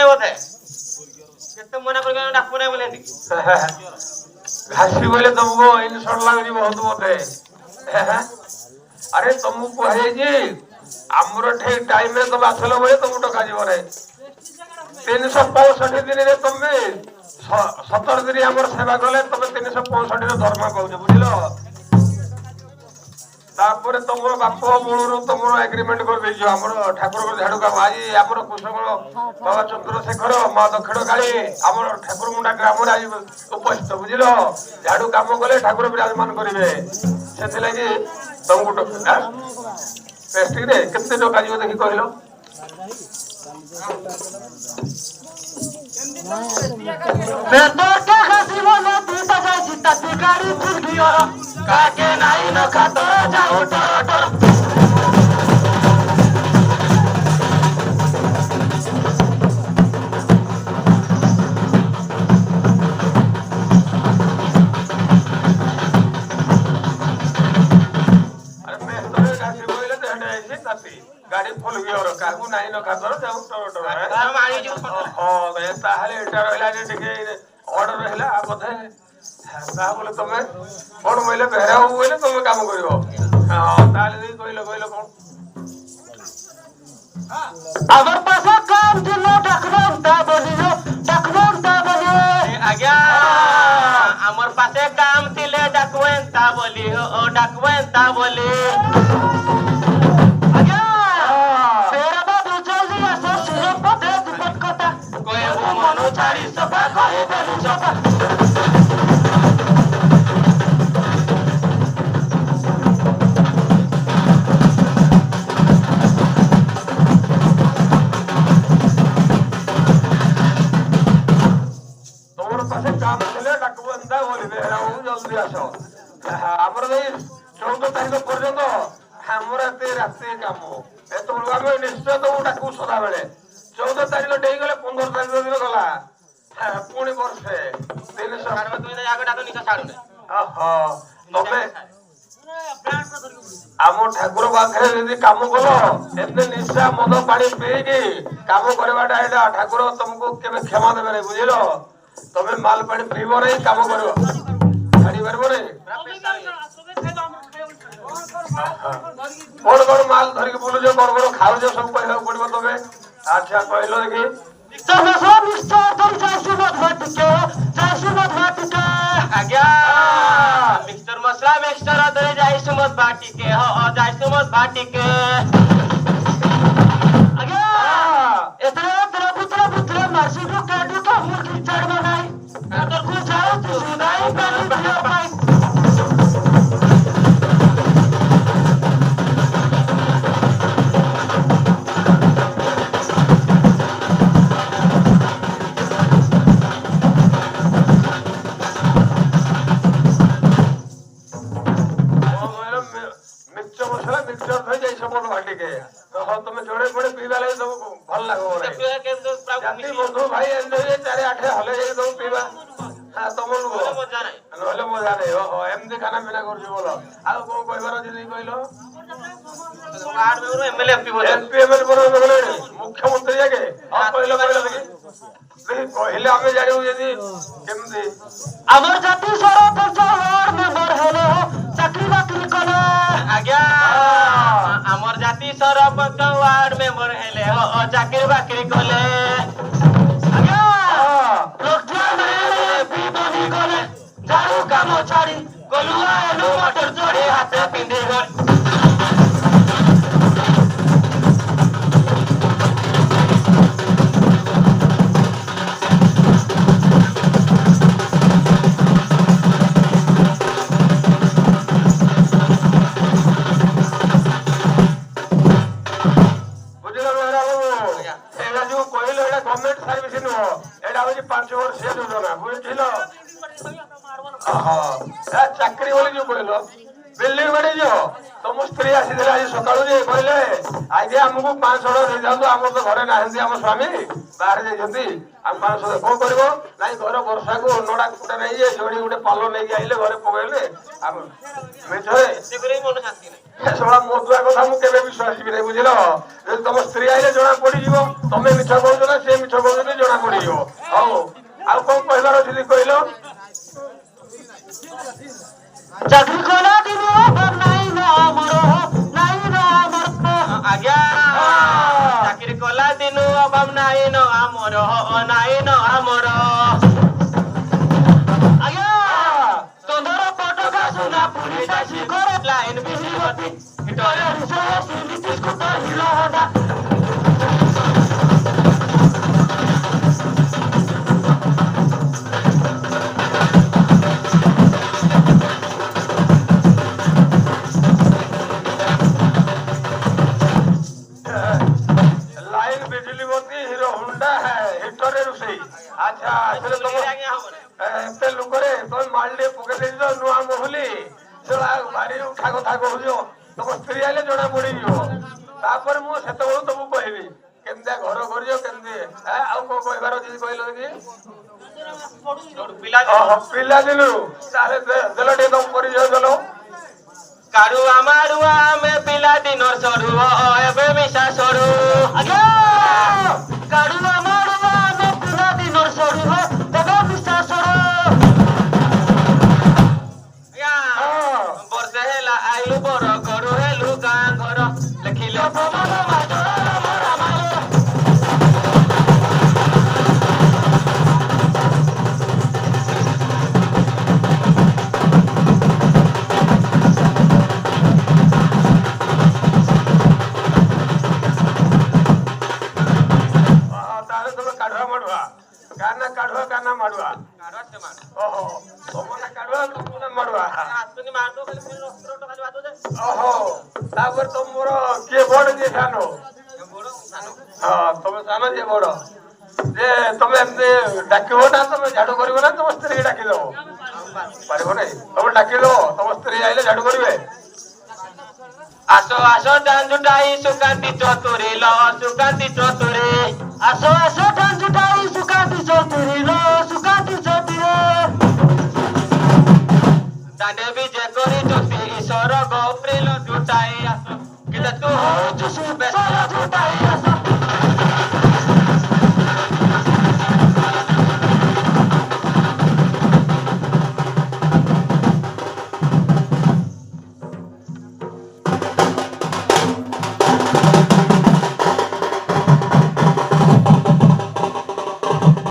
बोधे केते मना कर डाकू नहीं बोले घासी बोले तुमको इंसल्ट लगुच बहुत बोधे अरे तुमको कहे जी आमर ठीक टाइम में तुम आसल बोले तुमको टका जीवन 365 दिन तुम्हें 17 दिन आम सेवा कले तुम 365 दरमा पाच बुझल तापर तुम बाप मूल तुम एग्रीमेंट कर ठाकुर झाड़ू काम आज आम कृषक बाबा चंद्रशेखर माँ दक्षिण काली आम ठाकुर मुंडा ग्राम आज उपस्थित बुझल झाड़ू काम कले ठाकुर विराजमान करेंगे से लगी तुमको पेस्टिक केते टका जीव देखी कहल काके नाही न खातो जाऊ टोटो गाड़ी फुल गयो काकू नाही न खातो जाऊ टोटो हां ताहले एटा रहला जे टिके ऑर्डर रहला बोधे ता बोले तमे कोन मोइले बेहरा हो बोले तमे काम करिवो हां ताले दे कइलो कोन अगर पासा काम दिलो डकरंता बोलियो आज्ञा हमर पासे काम थिले डकवेंता बोली हो ओ डकवेंता बोली आज्ञा तेरा बाबू जल्दी आसो सुनो पते दुपट कथा कोई वो मनो छाड़ी सफा कहे बेलु सफा काम चले डकबंदा बोली बेहरा हो जल्दी आसो हमर भाई 14 तारिख पर्यंत हमर एते रात्रि काम एतो आमे निश्चय तो डाकू सदा बेले 14 तारिख डेई गले 15 तारिख दिन गला पुणी वर्षे 300 तुई आगे डाको निका छाडू ओहो तमे आम ठाकुर पाखे यदि काम कल एमती निशा मद पानी पीकी काम करवाटा एटा ठाकुर तुमको केबे क्षमा देबे नहीं बुझिल तमे माल पानी पीब नहीं काम कर छाड़ी पारब नहीं कौन माल धरिक बुलुछ कौन खाऊछ सब कहला पड़ो तमे अच्छा कहलो देखी आज्ञा मिक्सर मसला मिक्सर अदरे जाई सुमत बाटी के हो जाई सुमत बाटी के आज्ञा तेरा पुत्र मारसी को काटू तो मुर्गी चढ़ बनाई तो कुछ जाओ तो सुनाई पहले भला भाई तुम जोड़े जोड़े पीवा लगे सब भल लगो बंधु भाई एंजॉय 4-8 हले सब पीवा हां तुम नहले मजा नहीं ओहो एमदी खाना पीना कर बोल आ कोन कहबार जदी कहलो ward member MLA MP MLA बोले मुख्यमंत्री आगे आ कहलो देखी कहले हमें जानियो जदी केमदी अमर जाति सरपंच वार्ड मेंबर हेलो चाकरी बाकरी कले आज्ञा हमर जाति सरपंच वार्ड मेंबर हेले हो चाकरी बाकरी कले आज्ञा लोग जाने बीमारी कले झाड़ू काम छाड़ी गलुआ एलु मटर जोड़ी हाथे पिंदे गल गवर्नमेंट सर्विस नुह एटा हो 5 वर्ष योजना बुझिल चाकरी बोली जो कहल बिल्डिंग बाड़ी जो तुम स्त्री आसी आज सकाळु जे कहले आज हमको 500 दे जाऊ आम तो घरे ना आम स्वामी ବାହାରେ ଯାଇଛନ୍ତି ଆମ ମାନଙ୍କ ସହିତ କଣ କରିବ ନାଇଁ ଘର ବର୍ଷାକୁ ନଡା କୁଟା ନେଇ ଯୋଡି ଗୋଟେ ପାଲ ନେଇକି ଆଇଲେ ଘରେ ପକେଇଲେ ଆମ ମିଛରେ ମନ ଶାନ୍ତି ନାହିଁ। ଶଳା ମଦୁଆ କଥା ମୁଁ କେବେ ବିଶ୍ୱାସ ଯିବି ନାହିଁ ବୁଝିଲ ଯଦି ତମ ସ୍ତ୍ରୀ ଆଇଲେ ଜଣା ପଡିଯିବ ତମେ ମିଛ କହୁଛ ନା ସେ ମିଛ କହୁଛନ୍ତି ଜଣା ପଡିଯିବ। ହଉ ଆଉ କଣ କହିବାର ଅଛି କହିଲ? ଚାକିରି କଲା ଦିନ ନାଇଁ ନା ଆମର ନାଇଁ ନା ଆମର ଆଜ୍ଞା ଚାକିରି କଲା ଦିନୁ ଅଭାବ ନାହିଁ ନ ଆମର ନାହିଁ ନ ଆମର ଆଜ୍ଞା ତୋର ପଟକା ସୁନା ପୁଲିସ ଆସି ଘରେ ଲାଇନ ବିଜୁଳି ବତି ହିଟରେ ରୁଷୟ ସିମିତି ସ୍କୁଟର ହିରୋ ହୋଣ୍ଡା लाइन बिजली बत्ती हिरो हुंडा है हिटरे रुषेई अच्छा एते लुकरे तुम मालडे पके देइछ नुआ मोहली सेला बारी उठा कथा कहूछ तुम स्त्री आइले जणा पड़ी जिवो तापर मु सेते बेलू तुमु कहबी केमते घर करियो केमते आउ को कहबार जी कहलो कि पिला दिलु तारे देलो टे तुम परिचय देलो कारुआ मारुआ में पिला दिनर सरू एबे मिशा सरू ଆଜ୍ଞା କାଢୁଆ ମାରୁଆ ଆମେ ପିଲା ଦିନର ସରୁ ଏବେ ବିଶ୍ୱାସର ବର୍ଷେ ହେଲା ଆଇଲୁ ବର ଘରୁ ହେଲୁ ଗାଁ ଘର ଲେଖିଲେ ପବନ ମାଜର ମରା ମାର काना माडुआ ओहो तमना काडुआ तमना माडुआ ओहो तापर तुमरो के बड़ जे जानो हां तुम जानो जे बड़ जे तुम एमते डाकिबो ना तुम झाड़ू करिवो ना तुम स्त्री डाकी दो पारिबो नै तुम डाकी दो तुम स्त्री आइले झाड़ू करिवे आसो आसो डान जुटाई सुकांती चतुरी लो सुकांती चतुरी आसो आसो ठान जुटाई सुकाती चतुरी लो सुकाती चतुरी दांडे भी जे करी चोती ईश्वर गौप्री लो